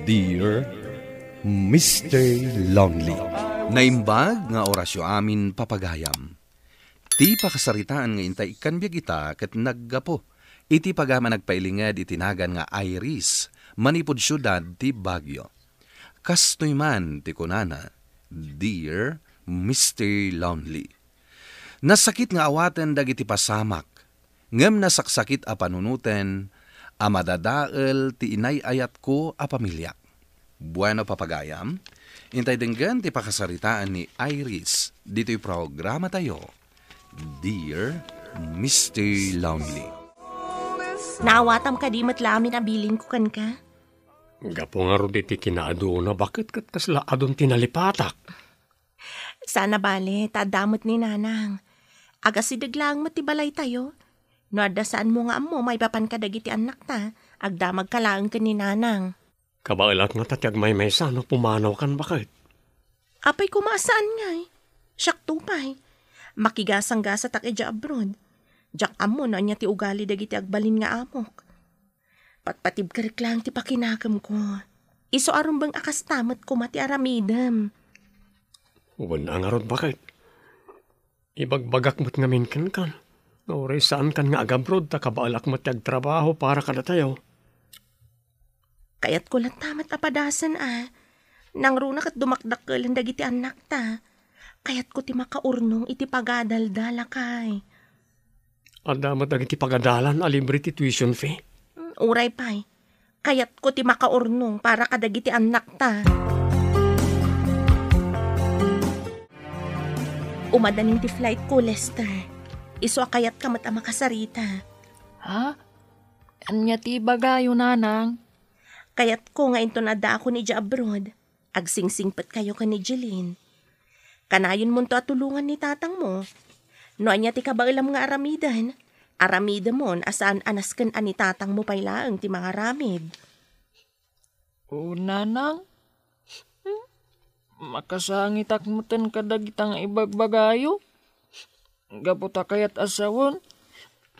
Dear Mr. Lonely. Naimbag nga orasyo amin papagayam. Ti pakasaritaan nga intay ikan biag ita ket naggapo. Iti pagama nagpailingad itinagan nga Iris, manipod syudad ti Baguio. Kastoy man ti kunana, Dear Mr. Lonely. Nasakit nga awaten dagiti pasamak, ngem nasaksakit a panunuten, a madadael ti inay-ayat ko a pamilyak. Bueno papagayam, intay denggan ti pakasaritaan ni Iris, dito'y programa tayo, Dear Mr. Lonely. Naawatam ka di matlamin abilin ko kan ka? Gapo nga ron iti kinaado na bakit kat kasla adon tinalipatak. Sana bale, tadamot ni nanang. Aga sidaglang matibalay tayo. No adasaan mo nga amo, may papan ka dagiti anak ta. Agdamag ka lang ka ni nanang. Kabailat nga tatyag may sano pumanaw kan bakit? Apay kumasaan nga eh. Siyak tupay. Makigasang gasa tak eja abroad. Jak amo na niya ti ugali dagiti agbalin nga amok. Patpatib ka lang ti pakinakam ko. Iso arumbang akas tamat ko mati aramidam. Wala nga ron bakit? Ibagbagak mo't ngamin kan. Nauray saan kan nga agabrod ta kabaalak mo't trabaho para kada tayo. Kaya't ko lang tamat apadasan Nang runak at dumakdakkelan dagiti anak ta. Kaya't ko ti makaurnong iti pagadaldala kay. Adamat dagiti pagadalan alibre ti tuition fee. Uray pay. Kaya't ko ti makaurnong para kadagiti anak ta. Umadaning ti flight ko, Lester. Iso kayat ka mat makasarita. Ha? Anya ti bagayo, nanang? Kayat ko nga into nada ako ni abroad. Agsingsingpat kayo ka ni Jeline. Kanayon mo to at tulungan ni tatang mo. No anya ti kabailam nga aramidan. Aramida mon asaan anasken ani tatang mo paylaang ti mga ramid. O nanang? Makasangitak mo ten kadagitang ibagbagayo. Gaputa kayat asawon.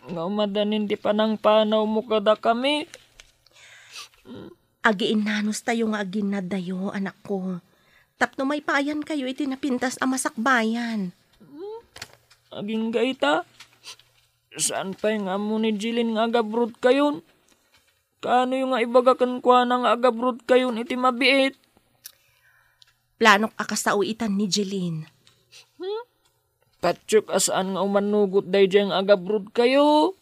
Nga umadanin di panang panaw mo kada kami. Agiin nanos tayo nga agin na dayo, anak ko. Tapno may payan kayo iti napintas a masakbayan. Aging gaita. Saan pa yung amo ni Jilin nga agabrod kayon? Kaano yung nga ibagakan kwa na nga agabrod kayon iti mabiit? Planok akasauitan ni Jeline. Patsuk asaan nga umanugot day diyang agabrod kayo?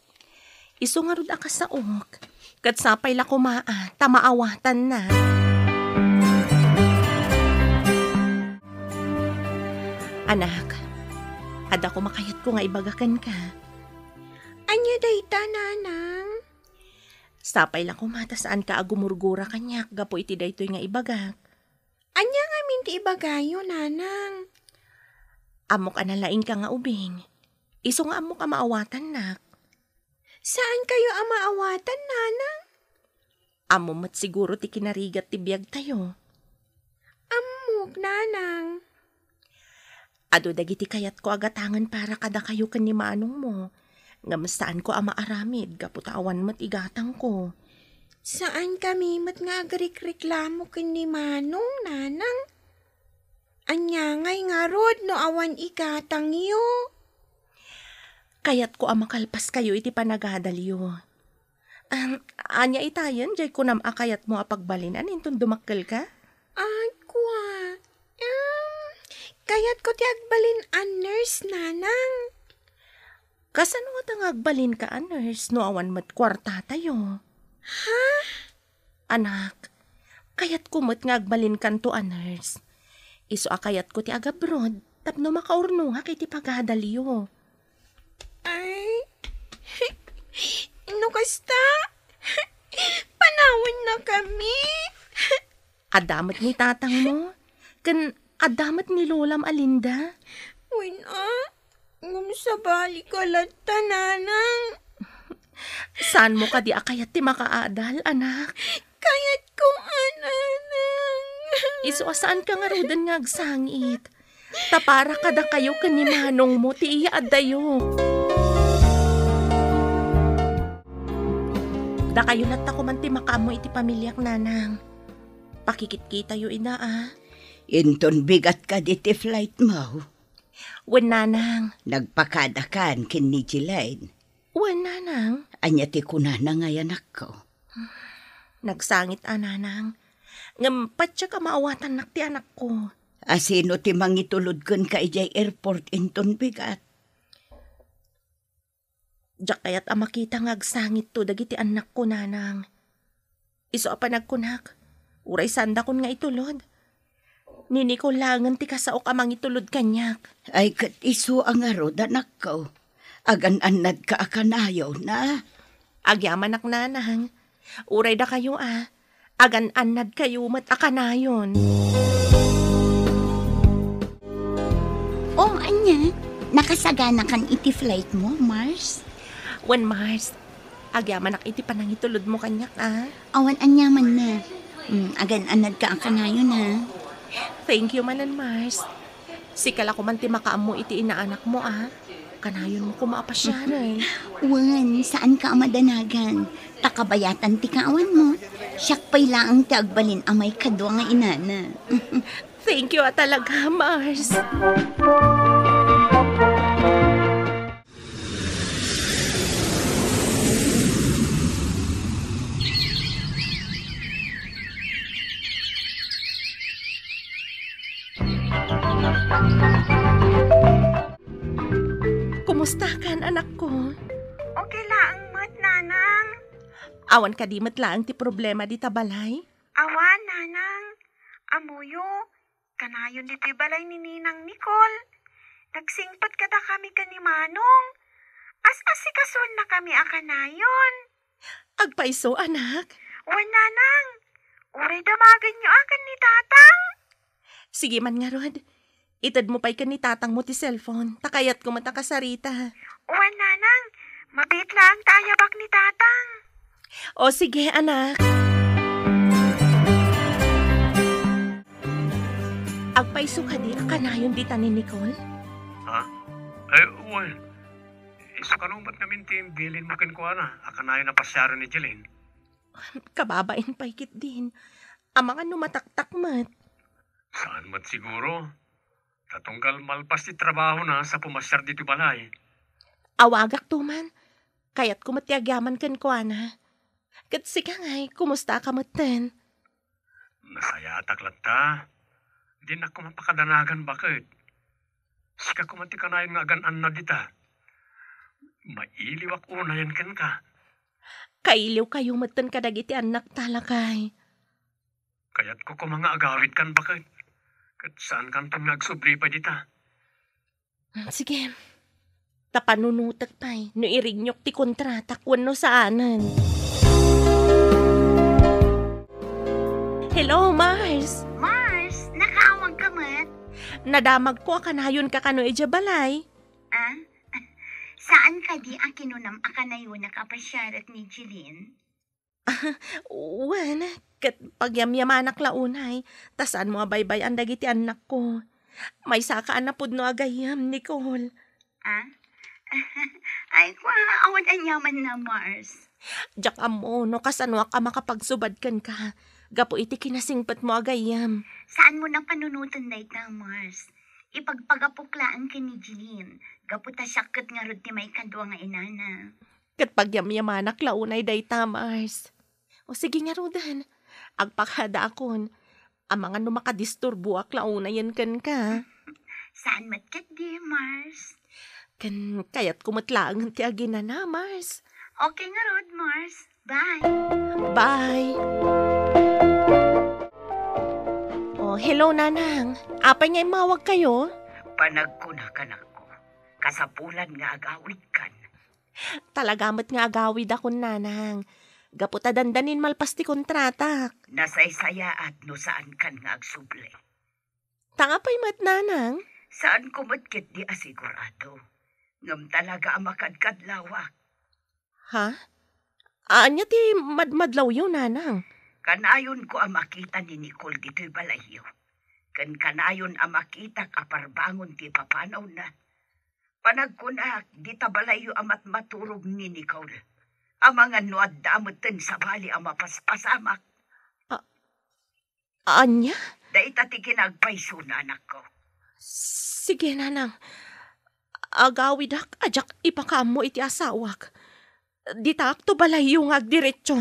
Iso nga rod akasaok. Kat sapay la kumaa, tamaawatan na. Anak, ada ko makayat ko nga ibagakan ka. Anya dayta, nanang? Sapay la kumata saan ka agumurgura kanyak, gapo iti daytoy nga ibagak. Anya nga minti ibagayo, nanang? Amok analaing ka nga ubing. Iso nga amok amaawatan nak. Saan kayo amaawatan, nanang? Amo mat siguro ti kinarigat ti biyag tayo. Amok, nanang. Ado dagiti kayat ko agatangan para kada kayo kan ni manong mo. Ngamastaan ko ama aramid, gaputawan mat igatang ko. Saan kami mat nga agrik-reklamo kin ni manong, nanang? Anya ngay nga rod no awan igatang yo. Kayat ko amakalpas kayo iti panagadalyo. Anya itayan, jay ko nam akayat mo apagbalinan, intong dumakkel ka? Ay, kwa. Kayat ko ti agbalin an nurse, nanang. Kasano nga tang agbalin ka an nurse, no awan mat kwarta tayo? Ha? Anak, kayat ko mat nga agbalin kanto an nurse. Iso akayat ko ti agabrod, tapno makaurno nga kay ti pagadalyo. Ay, no kasta? Panawin na kami. Adamat ni tatang mo, kan adamat ni lolam Alinda. Uy gumsabali ka lata, nanang. Saan mo ka di akayat ti makaadal, anak? Kayat ko, nanang. Iso asaan ka nga rodan nga agsangit. Tapara kada kayo kanimanong mo ti iya adayo. Da kayo latta ko man ti makamo iti pamilyak, nanang. Pakikit-kita yu ina Inton bigat ka diti flight mo. Wen nanang. Nagpakadakan kin ni Jilain. Wen nanang. Anya ti kunana nga yanak ko. Nagsangit nanang. Ngampat siya ka maawatan nak ti anak ko. Asino ti mangitulod kun ka ijay airport inton bigat. Diyak kayat makita nga agsangit to dagiti anak ko nanang. Iso pa nagkunak. Uray sanda kun nga itulod. Nini ko langan ti kasaok amang itulod kanyak. Ay kat iso ang arod anak ko. Agan-anad ka akanayaw na. Agyaman ak nanang. Uray da kayo agan-anad kayo mat akanayon. Anya, nakasagana kan iti flight mo, Mars? Wen Mars, agyaman ak iti panangitulod mo kanyak Awan anyaman na. Agan-anad ka ang kanayo na. Thank you manan Mars. Sikala ko man ti makaamo iti inaanak mo Kanayon mo kumapasyaray. Wan, saan ka amadanagan? Takabayatan ti kaawan mo. Siyak pa'y laang ti agbalin amay kadwa nga inana. Thank you talaga, Mars. Kumusta kan, anak ko? Okay laang mat, nanang. Awan ka di matlaang ti problema di tabalay? Awan, nanang. Amuyo, kanayon dito'y balay ni Ninang Nicole. Nagsingpat kada kami ka ni Manong. As-asikason na kami akanayon. Agpaiso, anak. Wan, nanang. Uray damagan niyo akan ni tatang. Sige man nga, Rod. Itad mo pa'y ka ni tatang mo ti cellphone. Takayat ko matakasarita. Wan, nanang. Mabit lang tayabak ni tatang. O sige, anak. Agpaiso ka di akanayon dita ni Nicole? Ha? Ay, uwan. Isa ka nung ba't namin team bilin mo kinkuana? Akanayon na pasyaro ni Jeline. Kababain pa'y kit din. Ang mga numataktak mat. Saan mat siguro? Tatunggal malpas ti trabaho na sa pumasyar dito balay. Awagak tuman. Kaya't kumatiagyaman kan ko, ana. Kat sika ngay, kumusta ka matan? Nasaya atak lang ta. Di na ko mapakadanagan bakit. Sika kumati ka na yung agan-an na dita. Mailiwak unayan kan ka. Kailiw kayo matan kadagiti anak talakay. Kaya't ko mga agawit kan bakit. Kat saan kan itong nagsubli pa dita? Sige. Tapanunutak pa'y no irinyok ti kontrata kwan no saanan. Hello, Mars. Mars, nakaawag ka mat? Nadamag ko akanayon ka kano balay. Saan ka di ang kinunam akanayo nakapasyarat ni Jeline? Wan, kat pagyamyamanak launay, tasan mo baybay ang dagiti anak ko. May saka anapod no agayam, Nicole. Ay, awan anyaman na, Mars. Diyak amo, no kasanwak ka makapagsubad kan ka. Gapo iti kinasingpat mo agayam. Saan mo nang panunutan day ta, Mars? Ipagpagapuklaan ka ni Jeline. Gapo ta syakot nga rod ti may kadwa nga inana. Kat pagyamyamanak launay day ta, Mars. O sige nga rodan, agpakada akon. Ang mga numakadisturbo ak launay yan kan ka. Saan matkat di, Mars? Kan kayat kumatlaang ti agina na, Mars. Okay nga rod, Mars. Bye. Bye. Oh, hello, nanang. Apay nga'y mawag kayo? Panagkunakanak ko. Kasapulan nga agawid kan. Talagamat nga agawid akon, nanang. Gaputa dandanin malpas ti kontratak. Nasaysaya at no saan kan nga agsuble. Tanga pa'y mat, nanang. Saan ko matkit di asigurado. Ngam talaga ang makadkadlawa. Ha? Anya ti madmadlaw yun, nanang. Kanayon ko ang makita ni Nicole dito'y balahiyo. Kanayon ang makita kaparbangon ti papanaw na. Panagkunak, di tabalayo amat maturog ni Nicole. Ang mga nuad damutin sa bali ang mapaspasamak. Anya? Dahil tati kinagpaiso na anak ko. Sige, nanang. Agawid ak, ajak ipakamo iti asawak. Ditak to balay yung agdiretso.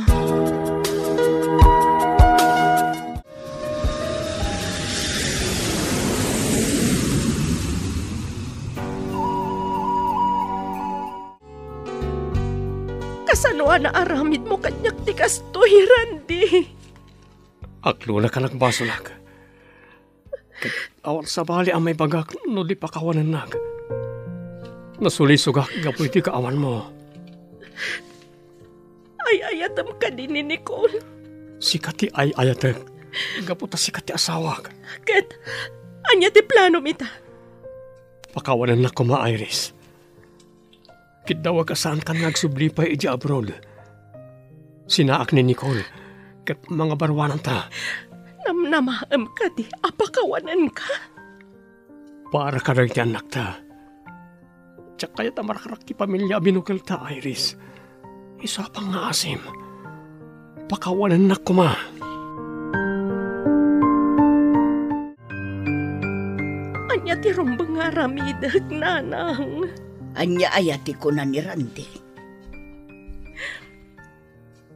Kasanoan na aramid mo kanyak tikas to, Randy. Aklo na ka nagbasolag. Awal sa bali ang may bagak no di pa kawanan nag. Nasulisugak gapoy ti kaawan mo. Ay ayatam ka din ni Nicole. Sikati ay ayatek. Gaputa sikati asawag. Ket, anya ti plano mita. Pakawanan na ko ma-Iris. Kidawag asaan ka nagsublipay iji abroad. Sinaak ni Nicole. Ket mga barwanan ta. Namnamaam ka di, apakawanan ka. Para ka rin ti anak ta. Tsak kaya ta marakarak ti pamilya binukal ta, Iris. Isa pang nga asim. Pakawanan na kuma. Anya ti rumbang nga ramidag, nanang. Anya ayati ko na ni Randy.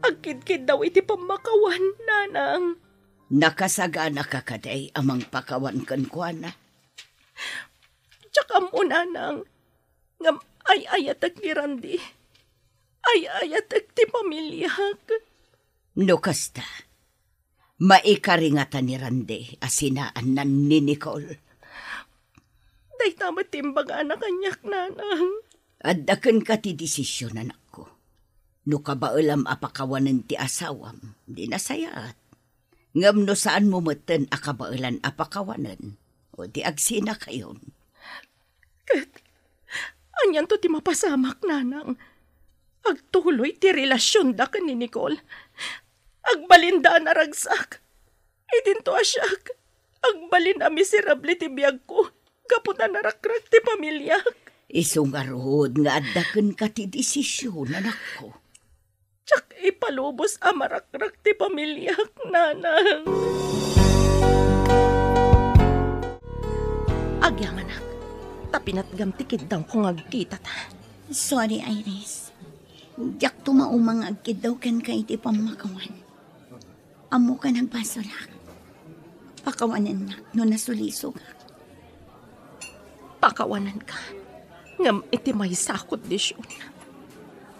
Agkid-kid daw iti pamakawan, nanang. Nakasagana ka kaday amang pakawan kan kuana. Tsaka mo, nanang. Ngam ay-ayatag ni Randy. Ay-ayatag ti pamilyag. No kasta. Maikaringatan ni Randy asinaan nan ni Nicole. Day tama timbaga na kanyak, nanang. Addaken ka ti desisyon, anak ko. No kabaulam apakawanan ti asawam, di nasayaat. Ngam no saan mo meten akabaulan apakawanan, o di agsina kayon. Kat, anyan to ti mapasamak, nanang. Agtuloy ti relasyon da ka ni Nicole. Agbalinda na ragsak. Idinto asyak. Agbalin na miserable ti biyag ko. Kapunan na rakrak ti pamilyak. Isungarod nga addaken ka ti desisyon, anak ko. Tsak ipalubos amarakrak ti pamilyak, nanang. Agyang anak, tapinat gamtikid daw kung agkita ta. Sorry, Iris. Diyak tumaumang agkid daw kan ka iti pamakawan. Amo ka nagbasolak. Pakawanan na, no nasulisog. Pakawanan ka. Ngam iti may sakot disyon.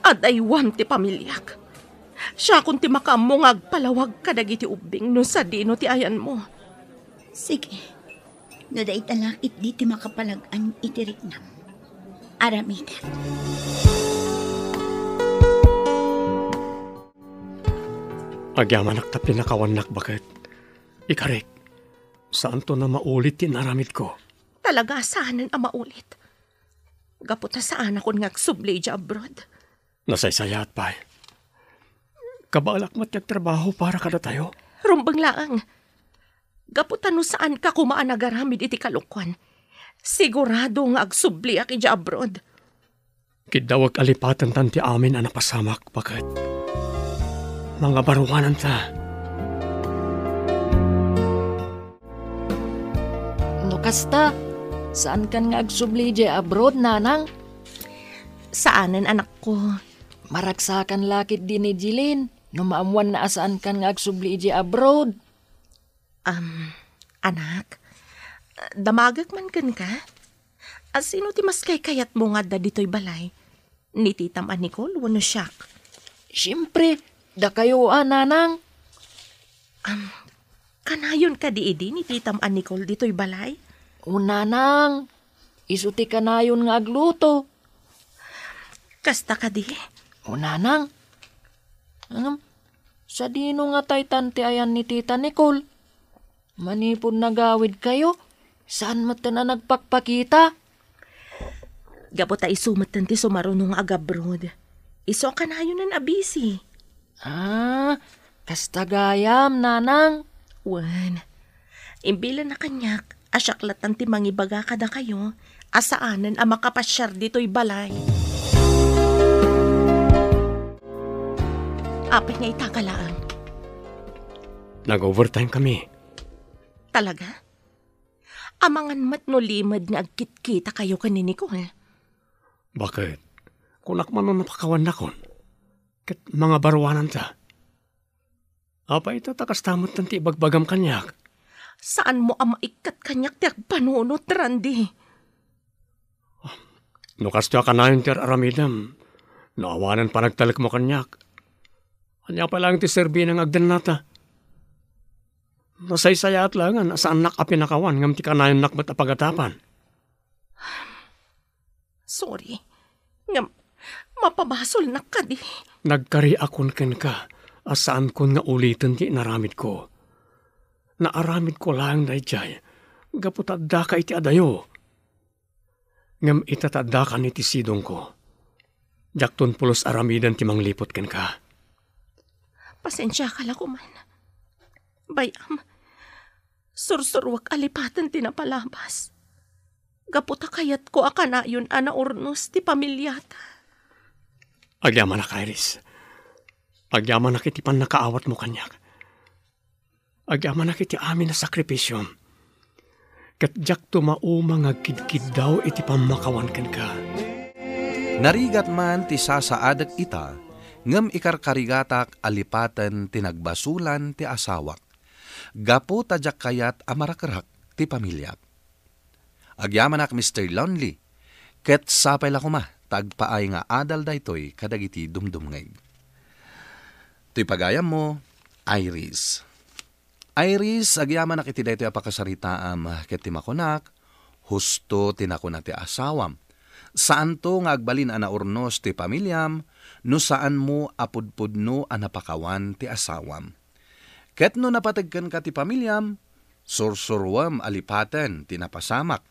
Adaywam ti pamilyak. Siya kung ti makamong agpalawag ka dagiti ubing no sa dino ti ayan mo. Sige. No da italakit di ti makapalagan iti riknam. Aramidan. Agyaman ak ta pinakawanak bakit. Ikarik. Saan to na maulit tinaramid ko? Talaga saanan ang maulit. Gaputa saan ako ngagsubli dya abroad. Nasaysayat pa. Kabalak matyak trabaho para kada tayo. Rumbang laang. Gaputa no saan ka kumaan nagaramid iti kalukwan. Sigurado nga agsubli ak dya abroad. Kidawag alipatan tanti amin ang napasamak bakit. Mga baruanan ta. No kasta, saan kan nga agsubli di abroad, nanang? Saanan, anak ko? Maraksakan lakit din ni Jilin, no maamuan na asaan kan nga agsubli di abroad. Anak, damagak man kan ka? Sino ti mas kayat mo nga da dito'y balay? Ni Titam a Nicole, wano siyak? Siyempre, da kayo nanang. Kanayon ka di ni Titam a Nicole dito'y balay? O nanang, isuti kanayon nga agluto. Kasta ka di? O nanang, sa dino nga tay tanti ayan ni Tita Nicole. Manipod nagawid kayo, saan mo na nagpakpakita? Gapot ay sumatan ti sumarunong agabroad. Iso ka na yun ang abisi. Kasta gayam, nanang. Wan, imbilan na kanyak, asyaklat ti mangibaga kada kayo, asaanan ang makapasyar dito'y balay. Apay nga itakalaan. Nag-overtime kami. Talaga? Amangan mat no limad nga agkit-kita kayo ka ni Nicole. Bakit? Kunak man no napakawan na kon. Kat mga barwanan ta. Apa ito takas tamot tanti bagbagam kanyak? Saan mo ang maikat kanyak ti agpanunot, Randy? Nukas tiya ka na yung tir aramidam. Naawanan pa nagtalik mo kanyak. Kanya pa lang ti serbi ng agdan nata. Nasaysaya at langan sa anak a pinakawan ngam ti kanayon nakmat a pagatapan. Sorry. Nga, mapabasol na ka di. Nagkari akon ken ka asaan kon nga ulitin ti naramid ko. Naaramid ko lang day jay. Gaputadda ka iti adayo. Ngam itatadda ka ni ti sidong ko. Jakton pulos aramidan ti manglipot ken ka. Pasensya ka lang kuman. Bayam, sursurwak alipatan tinapalabas. Gaputa kayat ko akana yun ana urnos ti pamilyata. Agyaman na ka, Iris. Agyaman na kiti pan nakaawat mo kanyak. Agyaman na kiti amin na sakripisyon. Kat jak tumaumang agkidkid daw iti pamakawan ken ka. Narigat man ti sasaadag ita, ngem ikarkarigatak alipatan tinagbasulan ti asawak. Gapo tadyak kayat amarakrak ti pamilyak. Agyamanak Mr. Lonely, ket sapay lakuma, tagpaay nga adal daytoy kadagiti dumdumngeg. To'y pagayam mo, Iris. Iris, agyamanak iti daytoy apakasaritaam ket ti makunak, husto tinakunak ti asawam. Saan to nga agbalin ana urnos ti pamilyam, no saan mo apudpudno anapakawan ti asawam. Ket no napatagkan ka ti pamilyam, sursurwam alipatan ti napasamak.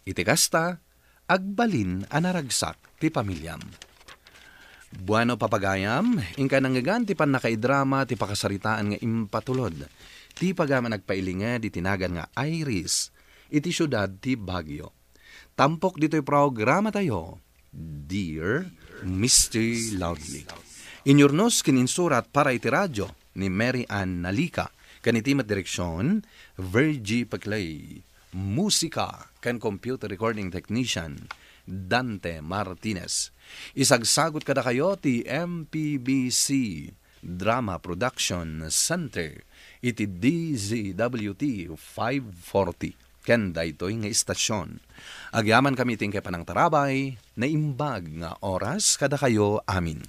Iti kasta, agbalin anaragsak ti pamilyam. Buano papagayam, ingka nanggagan ti pan nakaidrama ti pakasaritaan nga impatulod. Ti pagama nagpailinged iti tinagan nga Iris, iti syudad ti Baguio. Tampok dito'y programa tayo, Dear Mr. Loudly. Inyurnos kininsurat para iti radyo ni Mary Ann Nalika, kanitimat direksyon, Virgie Paclay. Musika kan computer recording technician, Dante Martinez. Isagsagot kada kayo ti MPBC Drama Production Center, iti DZWT 540. Ken daytoy nga istasyon. Agyaman kami tingke panang tarabay, na imbag nga oras kada kayo amin.